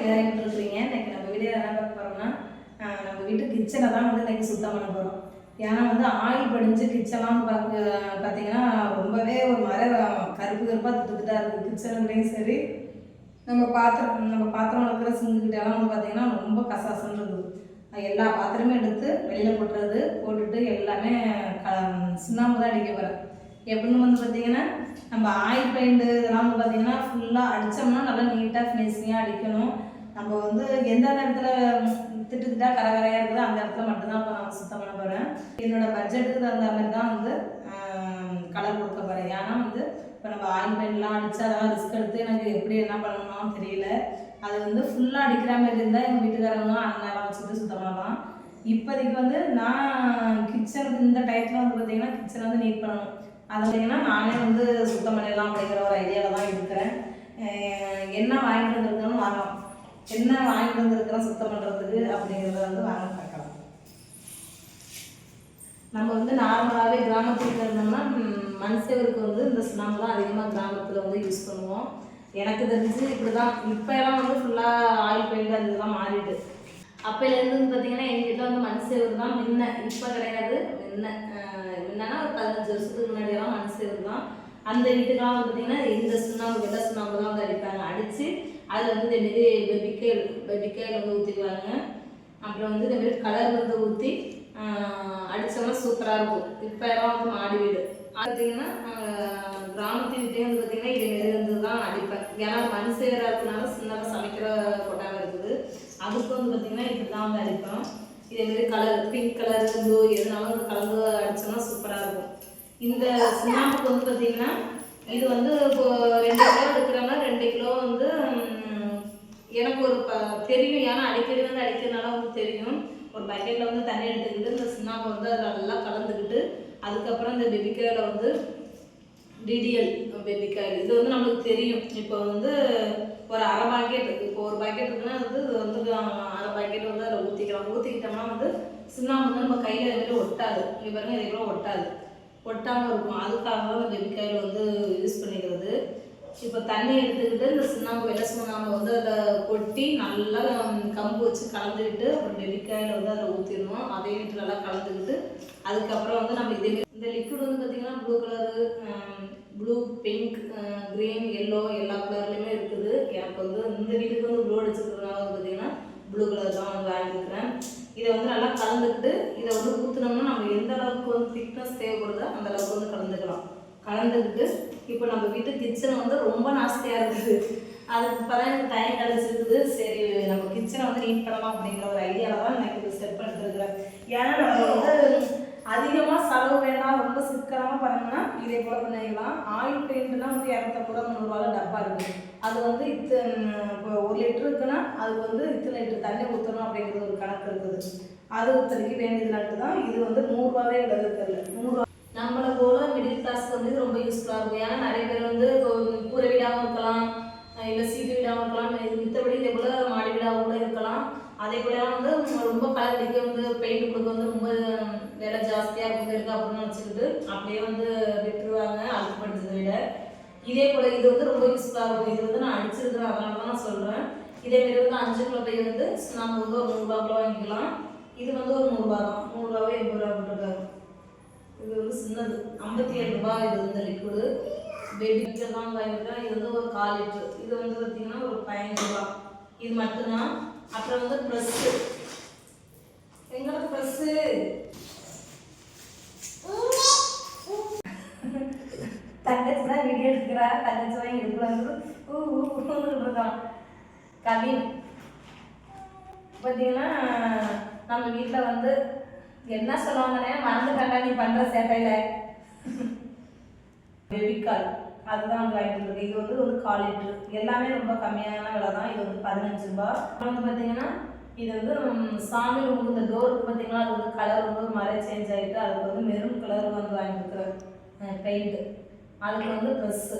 எல்லாரும் இருக்கிறீங்க. இன்றைக்கி நம்ம வீடியோ என்ன பார்க்க போகிறோம்னா, நம்ம வீட்டு கிச்சனை தான் வந்து இன்றைக்கி சுத்தம் பண்ண போகிறோம். ஏன்னா வந்து ஆயில் படிஞ்சு கிச்சன்லாம் பார்த்தீங்கன்னா ரொம்பவே ஒரு கருப்பு கருப்பாக திட்டுக்கிட்டா இருக்குது. கிச்சனுக்குலேயும் சரி, நம்ம பாத்திரம் வளர்க்குற சிங்குக்கிட்டெல்லாம் வந்து பார்த்திங்கன்னா ரொம்ப கசாசன்னு இருக்குது. எல்லா பாத்திரமே எடுத்து வெளியில் போட்டுட்டு எல்லாமே சுண்ணாம்பு தான் அடிக்க போகிறேன். எப்படின்னு வந்து பார்த்திங்கன்னா, நம்ம ஆயில் பெயிண்ட் இதெல்லாம் வந்து பார்த்திங்கன்னா ஃபுல்லாக அடித்தோம்னா நல்லா நீட்டாக ஃபினிஷிங்காக அடிக்கணும். நம்ம வந்து எந்த இடத்துல திட்டுக்கிட்டா கரையாக இருக்குதோ அந்த இடத்துல மட்டும்தான் இப்போ நான் சுத்தம் பண்ண போகிறேன். என்னோடய பட்ஜெட்டுக்கு தகுந்த மாதிரி தான் வந்து கலர் கொடுக்க போகிறேன். ஏன்னா வந்து இப்போ நம்ம ஆயில் பெயிண்ட்லாம் அடித்து அதெல்லாம் ரிஸ்க் எடுத்து எனக்கு எப்படி என்ன பண்ணணும்னு தெரியல. அது வந்து ஃபுல்லாக அடிக்கிற மாதிரி இருந்தால் எங்கள் வீட்டுக்காரங்க அண்ணெல்லாம் வச்சுட்டு சுத்தம் பண்ணலாம். இப்போதைக்கு வந்து நான் கிச்சனுக்கு இந்த டைத்தில் வந்து பார்த்திங்கன்னா கிச்சனை வந்து நீட் பண்ணணும். அதை பார்த்திங்கன்னா நானே வந்து சுத்தம் பண்ணிடலாம் அப்படிங்கிற ஒரு ஐடியாவில் தான் இருக்கிறேன். என்ன வாங்கிட்டு வந்துருக்கோன்னு வாங்கலாம், என்ன வாங்கிட்டு வந்துருக்கிறோம் சுத்தம் பண்ணுறதுக்கு அப்படிங்கிறத வந்து வாங்க பார்க்கலாம். நம்ம வந்து நார்மலாகவே கிராமத்தில் இருந்தோம்னா மனுஷருக்கு வந்து இந்த சுண்ணாம்பு தான் அதிகமாக கிராமத்தில் வந்து யூஸ் பண்ணுவோம். எனக்கு தெரிஞ்சு இப்படி தான். இப்போ எல்லாம் வந்து ஃபுல்லாக ஆயில் பெயிண்ட் அது இதெல்லாம் மாறிட்டு. அப்போலேருந்து பார்த்திங்கன்னா எங்கள் வீட்டில் வந்து மனுஷவர் தான் முன்ன, இப்போ கிடையாது. முன்னன்னா ஒரு 15 வருஷத்துக்கு முன்னாடியெல்லாம் மனுஷவர் தான். அந்த வீட்டுக்கெல்லாம் வந்து பார்த்திங்கன்னா இந்த சுண்ணாம்பு வெள்ளை சுண்ணாம்பு தான் வந்து அடிப்பாங்க. அடித்து அதில் வந்து இதேமாரி பெபிக்காயில் வந்து ஊற்றிடுவாங்க. அப்புறம் வந்து இதேமாரி கலர் வந்து ஊற்றி அடித்தோம்னா சூப்பராக இருக்கும். இப்போ எல்லாம் வந்து மாடி வீடு பார்த்திங்கன்னா கிராமத்து வீட்டையும் வந்து பார்த்திங்கன்னா இதேமாரி வந்து தான் அடிப்பேன். ஏன்னா மனுஷராக இருக்கனால சின்னதாக சமைக்கிற கொட்டாக இருக்குது. அதுக்கு வந்து பார்த்திங்கன்னா இப்படி தான் வந்து அடிப்போம். இதேமாரி கலர் பிங்க் கலர் ப்ளூ எதுனாலும் வந்து கலந்து அடித்தோம்னா சூப்பராக இருக்கும். இந்த சுண்ணாம்புக்கு வந்து பார்த்திங்கன்னா இது வந்து இப்போ 2 கிலோ எடுக்கிறோம்னா 2 கிலோ வந்து எனக்கு ஒரு தெரியும். ஏன்னா அடிக்கடி வந்து அடிக்கிறதுனால வந்து தெரியும். ஒரு பக்கெட்டில் வந்து தண்ணி எடுத்துக்கிட்டு இந்த சுண்ணாம்பு வந்து அதில் நல்லா கலந்துக்கிட்டு அதுக்கப்புறம் இந்த பெபிக்காயில் வந்து டிடிஎல் பெபிக்காயில் இது வந்து நம்மளுக்கு தெரியும். இப்போ வந்து ஒரு அரை பாக்கெட், இப்போ ஒரு பாக்கெட் இருக்குன்னா அது வந்து அரை பாக்கெட் வந்து அதில் ஊற்றிக்கிட்டோம்னா வந்து சுண்ணாம்பு வந்து நம்ம கையில் எதுவும் ஒட்டாது. இங்கே பாருங்கள் இதே கூட ஒட்டாமல் இருக்கும். அதுக்காக தான் அந்த பெபிக்காயில் வந்து யூஸ் பண்ணிக்கிறது. இப்போ தண்ணி எடுத்துக்கிட்டு இந்த சுண்ணாம்பு வெள்ளை சுண்ணாம்பு வந்து அதில் கொட்டி நல்லா கம்பு வச்சு கலந்துக்கிட்டு அப்புறம் பெபிக்காயில் வந்து அதில் ஊற்றிடணும். அதையும் விட்டு நல்லா கலந்துக்கிட்டு அதுக்கப்புறம் வந்து நம்ம இந்த லிக்விட் வந்து பார்த்திங்கன்னா blue colour, blue, pink, green, yellow எல்லா கலர்லேயுமே இருக்குது. எனக்கு வந்து இந்த வீட்டுக்கு வந்து ப்ளூ அடிச்சுக்கிறதுனால வந்து பார்த்திங்கன்னா ப்ளூ கலர் தான் வந்து வாங்கியிருக்கிறேன். இதை வந்து நல்லா கலந்துக்கிட்டு இதை வந்து ஊற்றினோம்னா நம்ம எந்த அளவுக்கு வந்து திக்னஸ் தேவைப்படுதோ அந்த அளவுக்கு வந்து கலந்துக்கிட்டு இப்போ நம்ம வீட்டு கிச்சனை வந்து ரொம்ப நாஸ்தியாக இருக்குது. அதுக்கு இப்போ தான் எனக்கு டைம் கிடச்சிருக்குது. சரி நம்ம கிச்சனை வந்து நீட் பண்ணலாம் அப்படிங்கிற ஒரு ஐடியாவில் தான் எனக்கு இது ஸ்டெப் எடுத்துருக்குறேன். ஏன்னா நம்ம வந்து அதிகமாக செலவு வேண்டாம், ரொம்ப சிக்கனமாக பண்ணோம்னா இதே போல் பண்ணிக்கலாம். ஆயில் பெயிண்ட்லாம் வந்து 250 ரூபா டப்பா இருக்குது. அது வந்து இப்போ 1 லிட்டர் இருக்குன்னா அதுக்கு வந்து இத்தனை லிட்டர் தண்ணி ஊற்றணும் அப்படிங்கிறது ஒரு கணக்கு இருக்குது. அது ஒருத்தருக்கு வேண்டியதுனாட்டு தான் இது வந்து 100 ரூபாவே இருக்கிறது. 100 ரூபா நம்மளை போல மிடில் கிளாஸ்க்கு வந்து இது ரொம்ப யூஸ்ஃபுல்லாக இருக்கும். ஏன்னா நிறைய பேர் வந்து கூரை வீடாகவும் இருக்கலாம், இல்லை சீட்டு வீடாகவும் இருக்கலாம், மித்தபடி இதே போல் மாடி வீடாகவும் கூட இருக்கலாம். அதே போலலாம் வந்து ரொம்ப கலர் அடிக்க வந்து பெயிண்ட் கொடுக்க வந்து ரொம்ப விலை ஜாஸ்தியாக இருக்குது அப்படின்னு நினச்சிக்கிட்டு அப்படியே வந்து விட்டுருவாங்க அதுக்கு படிச்சதை விட. இதே போல் இது வந்து ரொம்ப யூஸ்ஃபுல்லாக இருக்கும். இது வந்து நான் அடிச்சிருக்கிறேன், அதனால தான் நான் சொல்கிறேன். இதேமாரி வந்து 5 கிலோ பை வந்து நம்ம வந்து ஒரு 100 ரூபாய்க்குள்ள வாங்கிக்கலாம். இது வந்து ஒரு 100 ரூபா தான், 100 ரூபாவே 80 ரூபா போட்டிருக்காரு. இது வந்து சின்னது 57 ரூபாய். இது வந்து லிக்விடு பெபிக்காயில் தான் வாங்கியிருக்கேன். இது வந்து ஒரு 1/4 லிட்டரு. இது வந்து பார்த்திங்கன்னா ஒரு 15 ரூபா. இது மட்டும்தான். அப்புறம் வந்து ப்ரெஸ்ஸு, எங்களோட ப்ரெஸ்ஸு தங்கச்சி தான் வீடியோ எடுத்துக்கிறா. தங்கச்சி வாங்கி எடுக்கலாங்கிறது இருக்கான் கவின். பார்த்தீங்கன்னா நம்ம வீட்டில் வந்து என்ன சொல்லுவாங்கன்னே மறந்துட்டா நீ பண்ணுற சேட்டையில் பெபிக்கால் அதுதான் வந்து வாங்கிட்டு இருக்கு. இது வந்து ஒரு 1/4 லிட்டரு. எல்லாமே ரொம்ப கம்மியான விலை தான். இது வந்து 15 ரூபா. அப்புறம் வந்து பார்த்தீங்கன்னா இது வந்து சாமி ரூமுக்கு இந்த டோருக்கு பார்த்தீங்கன்னா அது வந்து கலர் வந்து ஒரு மாதிரி சேஞ்ச் ஆகிட்டு அதுக்கு வந்து மெரூன் கலர் வந்து வாங்கியிருக்கிறேன் பெயிண்ட்டு. அதுக்கு வந்து ட்ரெஸ்ஸு,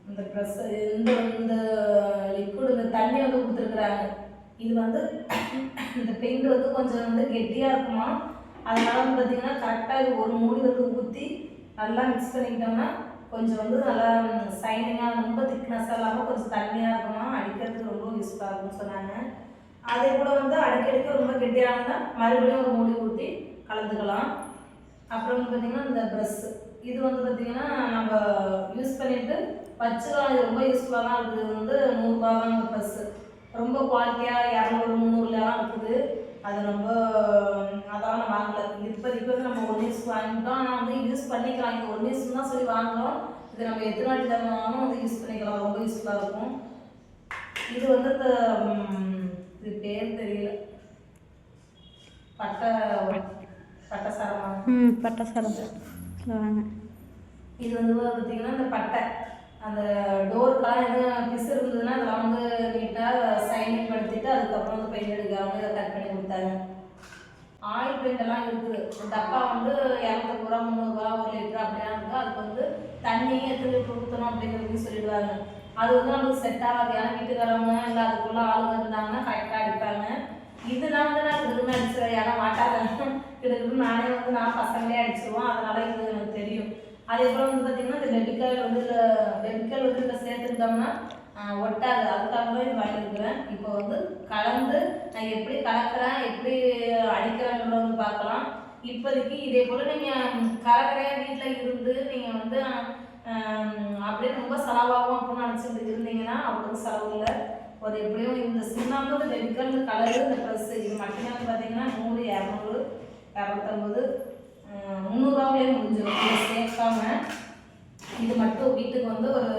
இந்த ட்ரெஸ்ஸு இந்த லிக்விட் இந்த தண்ணி வந்து கொடுத்துருக்குறாங்க. இது வந்து இந்த பெயிண்ட் வந்து கொஞ்சம் வந்து கெட்டியாக இருக்குமா, அதனால வந்து பார்த்திங்கன்னா கரெக்டாக இது ஒரு மூடி வந்து ஊற்றி நல்லா மிக்ஸ் பண்ணிக்கிட்டோம்னா கொஞ்சம் வந்து நல்லா சைனிங்காக ரொம்ப திக்னஸாக இல்லாமல் கொஞ்சம் தண்ணியாக இருக்கணும், அடிக்கிறதுக்கு ரொம்ப யூஸ்ஃபுல்லாக இருக்கும்னு சொன்னாங்க. அதே போல் வந்து அடிக்கடிக்க ரொம்ப கெட்டியானதா மறுபடியும் ஒரு மூடி ஊற்றி கலந்துக்கலாம். அப்புறம் வந்து பார்த்திங்கன்னா இந்த ப்ரெஷ்ஷு இது வந்து பார்த்திங்கன்னா நம்ம யூஸ் பண்ணிவிட்டு வச்சுக்கலாம். இது ரொம்ப யூஸ்ஃபுல்லாக தான் இருக்குது. வந்து 100 ரூபா தான் இந்த ப்ரெஷ்ஷு, ரொம்ப குவாலிட்டியாக 200 300லாம் இருக்குது. அது ரொம்ப அதெல்லாம் நான் வாங்கலை. இப்போதைக்கு வந்து நம்ம 1 யூஸ் வாங்கிட்டோம், ஆனால் வந்து யூஸ் பண்ணிக்கலாம். இது 1 யூஸ் தான் சொல்லி வாங்குறோம். இது நம்ம எத்தனை வாட்டி தரணும் வந்து யூஸ் பண்ணிக்கலாம், ரொம்ப யூஸ்ஃபுல்லாக இருக்கும். இது வந்து இந்த இது பேர் தெரியல, பட்டை சரமா பட்டை சரம் சொல்லுவாங்க. இது வந்து பார்த்திங்கன்னா இந்த பட்டை அந்த டோருக்கெல்லாம் எதுவும் பிசு இருந்ததுன்னா அதெல்லாம் வந்து நீட்டாக சைனிங் படுத்திட்டு அதுக்கப்புறம் வந்து பெயிண்ட் அடிக்காமல் இதை கட் பண்ணி கொடுத்தாங்க. ஆயில் பெயிண்ட் எல்லாம் இருக்குது. ஒரு டப்பா வந்து 250 ரூபா 300 ரூபா 1 லிட்டர் அப்படிலாம் இருக்குது. அதுக்கு வந்து தண்ணி எத்தனை லிட்டர் ஊற்றணும் அப்படிங்கிறதையும் சொல்லிடுவாங்க. அது வந்து நமக்கு செட் ஆகாது. ஏன்னா வீட்டுக்காரவங்க இல்லை அதுக்குள்ளே ஆளுங்க இருந்தாங்கன்னா கரெக்டாக அடிப்பாங்க. இதெல்லாம் வந்து நான் கிடுன்னு அடிச்சிடுவேன், ஏன்னா மாட்டாங்க கிடுக்குன்னு நானே வந்து நான் பசங்களே அடிச்சிடுவோம். அதனால இது எனக்கு தெரியும். அதே போல் வந்து பார்த்திங்கன்னா இந்த பெபிக்கல் வந்து இதில் சேர்த்துக்கிட்டோம்னா ஒட்டாது. அதுக்காக தான் இது வாங்கியிருக்கிறேன். இப்போ வந்து கலந்து நான் எப்படி கலக்கிறேன் எப்படி அடிக்கிறேன்றத வந்து பார்க்கலாம். இப்போதைக்கு இதே போல் நீங்கள் கலக்கிறையாக வீட்டில் இருந்து நீங்கள் வந்து அப்படியே ரொம்ப செலவாகும் அப்படின்னு நினச்சிட்டு இருந்தீங்கன்னா அவ்வளோ செலவு இல்லை. ஒரு எப்படியும் இந்த சின்னாம்பு பெபிக்கல் இந்த கலரு இந்த ப்ரெஸ்ஸு இது மட்டுமே வந்து பார்த்திங்கன்னா 100 200 250 300 ரூபாயிலே முடிஞ்சிடும். இதை சேர்க்காம இது மட்டும் வீட்டுக்கு வந்து ஒரு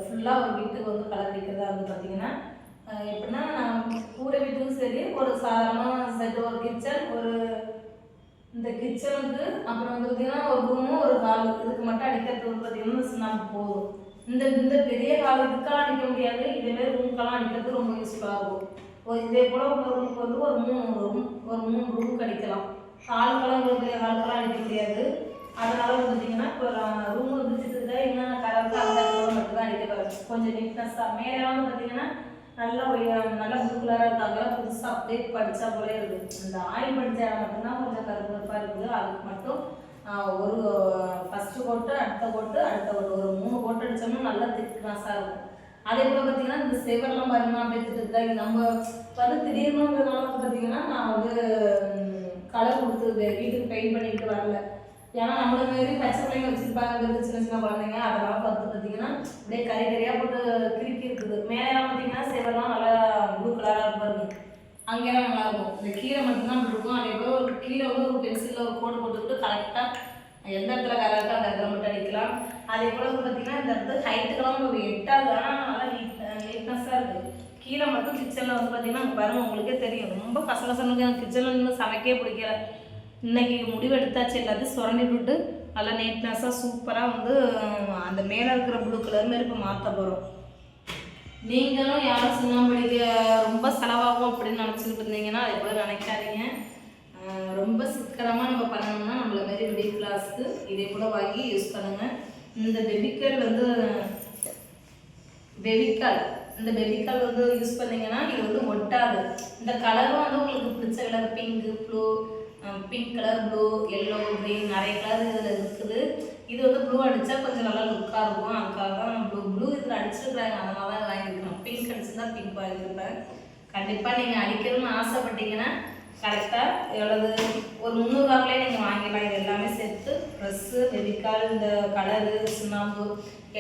ஃபுல்லாக ஒரு வீட்டுக்கு வந்து கலர் அடிக்கிறதா வந்து பார்த்திங்கன்னா எப்படின்னா கூரை வீட்டுக்கும் சரி ஒரு சாதாரண செட் ஒரு கிச்சன் ஒரு இந்த கிச்சனுக்கு அப்புறம் வந்து பார்த்திங்கன்னா ஒரு ரூமும் ஒரு ஹாலு இதுக்கு மட்டும் அடிக்கிறதுக்கு வந்து பார்த்திங்கன்னா சின்னாம்பு போதும். இந்த பெரிய ஹால் இதுக்கெல்லாம் அடிக்க முடியாது. இதேமாரி ரூமுக்கெல்லாம் அடிக்கிறது ரொம்ப யூஸ்ஃபுல்லாக இருக்கும். இதே போல் ஒரு ரூமுக்கு வந்து ஒரு 3 ரூமுக்கு அடிக்கலாம். ஹாலுக்கெல்லாம் இவ்வளோ பெரிய ஹாலுக்கெல்லாம் அடிக்க முடியாது. அதனால வந்து பார்த்திங்கன்னா இப்போ ரூம் வந்துச்சுட்டு என்னென்ன கலருக்கு அந்த கலர் மட்டும் தான் அடிக்க கொஞ்சம் நீட்னஸாக. மேலே வந்து பார்த்திங்கன்னா நல்லா ப்ளூ கலராக இருக்காங்க, புதுசாக அப்டேட் படித்தா போல இருக்குது. இந்த ஆயில் படித்த இடம் மட்டும்தான் கொஞ்சம் கருப்பாக இருக்குது. அதுக்கு மட்டும் ஒரு ஃபஸ்ட்டு கோட்டு அடுத்த கோட்டு ஒரு 3 கோட்டு அடித்தோம்னா நல்லா திக்னஸாக இருக்கும். அதே போல் பார்த்திங்கன்னா இந்த செவரெல்லாம் பாருங்க அப்படியே இருக்குது. நம்ம வந்து திடீர்னுன்றதுனால வந்து பார்த்திங்கன்னா நான் வந்து கலர் கொடுத்து வீட்டுக்கு பெயிண்ட் பண்ணிட்டு வரல. ஏன்னா நம்மள மாரி பச்சை பிள்ளைங்க வச்சுருப்பாங்க சின்ன சின்ன குழந்தைங்க, அதெல்லாம் பார்த்திங்கன்னா அப்படியே கறியாக போட்டு கிறுக்கி இருக்குது. மேலெல்லாம் பார்த்திங்கன்னா செவரெல்லாம் நல்லா ப்ளூ கலராக இருப்பாருங்க, அங்கேலாம் நல்லாயிருக்கும். இந்த கீரை மட்டும்தான் அப்படி இருக்கும். அதே போல் ஒரு கீரை வந்து ஒரு பென்சிலில் ஒரு கோடு போட்டுக்கிட்டு கரெக்டாக எந்த இடத்துல கரெக்டாக அந்த இடத்துல மட்டும் அடிக்கலாம். அதே போல் வந்து பார்த்திங்கன்னா இந்த இடத்துல ஹைட்டுக்கெல்லாம் ஒரு 8ஆவது, ஆனால் நல்லா நீட்னஸாக இருக்குது. கீரை மட்டும் கிச்சனில் வந்து பார்த்திங்கன்னா அங்கே பாருங்கள் உங்களுக்கே தெரியும் ரொம்ப கசகசனுக்கு எனக்கு கிச்சனில் இன்னும் சமைக்கவே பிடிக்கல. இன்றைக்கி முடிவெடுத்தாச்சு எல்லாத்தையும் சுரண்டி விட்டு நல்லா நீட்னஸாக சூப்பராக வந்து அந்த மேலே இருக்கிற ப்ளூ கலர் மாரி இப்போ மாற்ற போகிறோம். நீங்களும் யாரும் சுண்ணாம்படிக்க ரொம்ப செலவாகும் அப்படின்னு நினச்சிக்கிட்டு இருந்தீங்கன்னா அதே போல் நினைக்காதீங்க. ரொம்ப சிக்கனமாக நம்ம பண்ணணும்னா நம்மள மாரி மிடில் கிளாஸ்க்கு இதே கூட வாங்கி யூஸ் பண்ணுங்கள். இந்த பெபிக்கல் வந்து இந்த பெபிக்கல் வந்து யூஸ் பண்ணிங்கன்னா இது வந்து ஒட்டாது. இந்த கலரும் வந்து உங்களுக்கு பிடிச்ச colour pink colour blue yellow green நிறைய கலர் இதில் இருக்குது. இது வந்து ப்ளூ அடித்தா கொஞ்சம் நல்லா லுக்காக இருக்கும். அதுக்காக தான் ப்ளூ இதில் அடிச்சிருக்கிறாங்க, அதனால தான் வாங்கியிருக்கோம். பிங்க் அடிச்சுருந்தா பிங்க் வாங்கியிருப்பேன். கண்டிப்பாக நீங்கள் அடிக்கணும்னு ஆசைப்பட்டீங்கன்னா கரெக்டாக எவ்வளவு ஒரு 300 ரூபாய்க்குள்ளே நீங்கள் வாங்கிடலாம். இது எல்லாமே சேர்த்து ப்ரெஸ்ஸு பெபிக்கால் இந்த கலரு சுண்ணாம்பு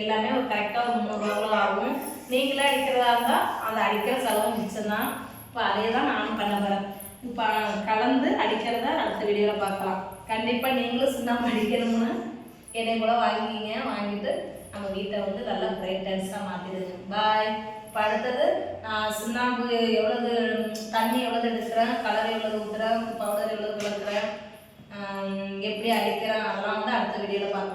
எல்லாமே ஒரு கரெக்டாக ஒரு 300 ரூபாய்க்குள்ள ஆகும். நீங்களே அடிக்கிறதா இருந்தால் அந்த அடிக்கிற செலவு மிச்சம்தான். இப்போ அதே தான் நானும் பண்ண போகிறேன். இப்போ கலந்து அடிக்கிறத அடுத்த வீடியோவில் பார்க்கலாம். கண்டிப்பாக நீங்களும் சுண்ணாம்பு அடிக்கணும்னு என்னை கூட வாங்கிட்டு நம்ம வீட்டை வந்து நல்லா பிரைட்டன்ஸாக மாற்றிடுங்க. பாய். இப்போ அடுத்தது நான் சுண்ணாம்பு எவ்வளவு தண்ணி எவ்வளவு எடுக்கிறேன், கலர் எவ்வளவு ஊற்றுறேன், பவுடர் எவ்வளவு கலக்கிறேன், எப்படி அடிக்கிறேன் அதெல்லாம் வந்து அடுத்த வீடியோவில் பார்க்கலாம்.